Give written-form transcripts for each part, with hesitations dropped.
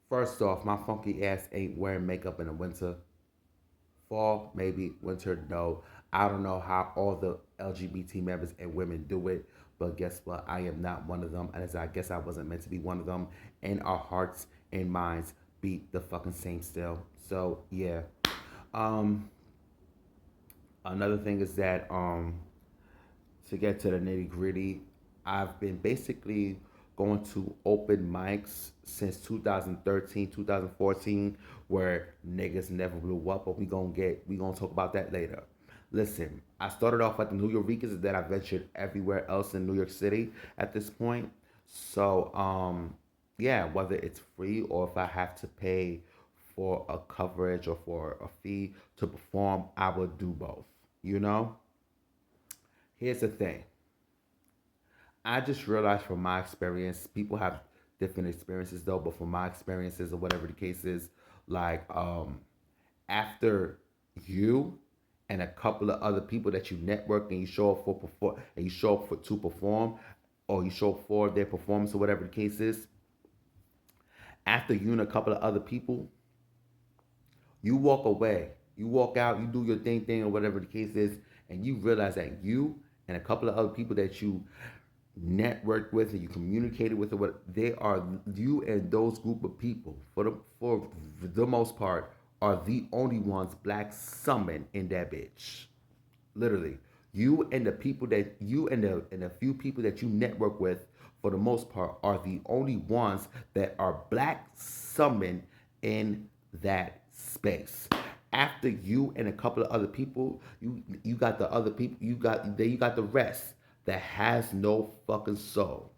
First off, my funky ass ain't wearing makeup in the winter. Fall, maybe. Winter, no. I don't know how all the LGBT members and women do it, but guess what? I am not one of them, as I guess I wasn't meant to be one of them. And our hearts and minds beat the fucking same still. So yeah. Um, Another thing is that to get to the nitty gritty, I've been basically going to open mics since 2013, 2014, where niggas never blew up, but we gonna talk about that later. Listen, I started off at the New Yorkers, and then I ventured everywhere else in New York City at this point. So yeah, whether it's free or if I have to pay for a coverage or for a fee to perform, I will do both. You know? Here's the thing. I just realized from my experience, people have different experiences though, but from my experiences or whatever the case is, like after you and a couple of other people that you network and you show up for perform and you show up for to perform or you show up for their performance or whatever the case is, after you and a couple of other people, you walk away, you walk out, you do your thing or whatever the case is, and you realize that you and a couple of other people that you networked with and you communicated with or what they are, you and those group of people for the most part are the only ones black summoned in that bitch. Literally, you and the people that you and the few people that you network with for the most part are the only ones that are black summoned in that space. After you and a couple of other people, you got the other people, you got the rest that has no fucking soul.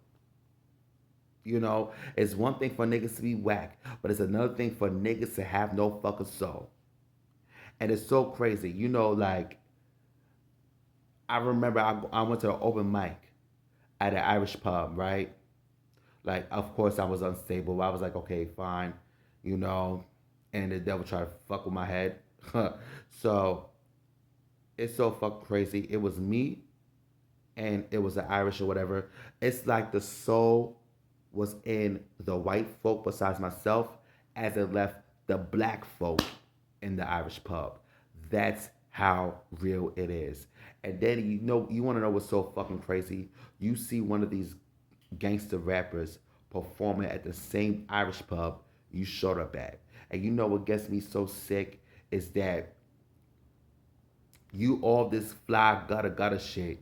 You know, it's one thing for niggas to be whack, but it's another thing for niggas to have no fucking soul. And it's so crazy. You know, like I remember I went to an open mic at an Irish pub, right? Like, of course, I was unstable. I was like, okay, fine, you know, and the devil tried to fuck with my head. So it's so fucking crazy. It was me and it was the Irish or whatever. It's like the soul was in the white folk besides myself as it left the black folk in the Irish pub. That's how real it is. And then you know you want to know what's so fucking crazy? You see one of these gangster rappers performing at the same Irish pub you showed up at. And you know what gets me so sick is that you all this fly gutter shit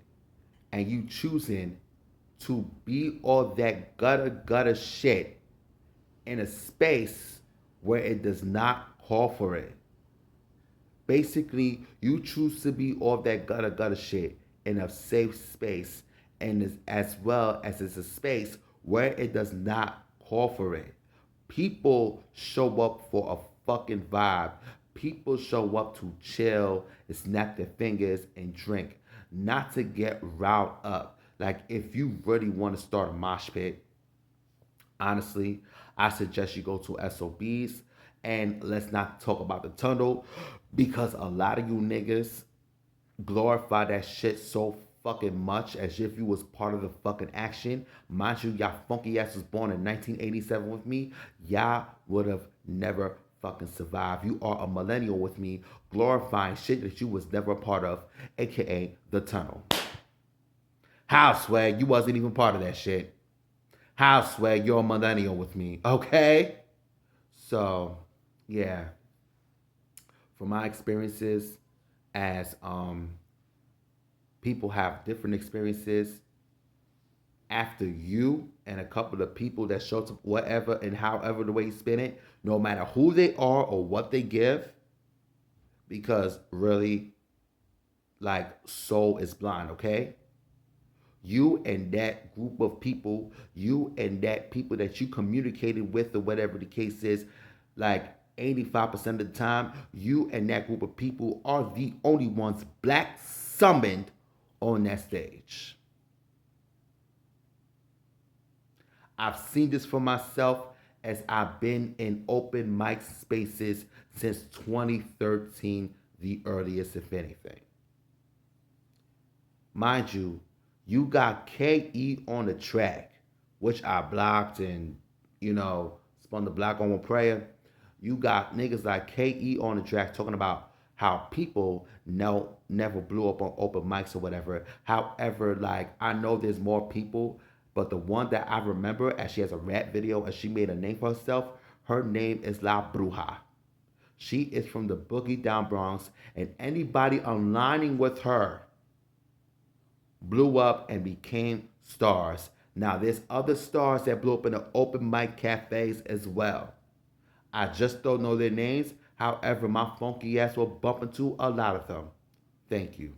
and you choosing to be all that gutter shit in a space where it does not call for it. Basically, you choose to be all that gutter shit in a safe space, and as well as it's a space where it does not call for it. People show up for a fucking vibe. People show up to chill and snap their fingers and drink, not to get riled up. Like if you really want to start a mosh pit, honestly, I suggest you go to SOBs and let's not talk about the tunnel because a lot of you niggas glorify that shit so fucking much as if you was part of the fucking action. Mind you, y'all funky ass was born in 1987 with me. Y'all would have never fucking survived. You are a millennial with me, glorifying shit that you was never a part of, aka the tunnel. How swag? You wasn't even part of that shit. How swag? You're a millennial with me, okay? So, yeah, from my experiences as people have different experiences after you and a couple of people that show up whatever and however the way you spin it, no matter who they are or what they give, because really, like, soul is blind, okay? You and that group of people, you and that people that you communicated with or whatever the case is, like 85% of the time, you and that group of people are the only ones black summoned on that stage. I've seen this for myself as I've been in open mic spaces since 2013, the earliest, if anything. Mind you, you got KE on the track, which I blocked and, you know, Spun the block on one prayer. You got niggas like KE on the track talking about how people never blew up on open mics or whatever. However, like I know there's more people, but the one that I remember, as she has a rap video and she made a name for herself, her name is La Bruja. She is from the Boogie Down Bronx, and anybody aligning with her blew up and became stars. Now, there's other stars that blew up in the open mic cafes as well. I just don't know their names. However, my funky ass will bump into a lot of them. Thank you.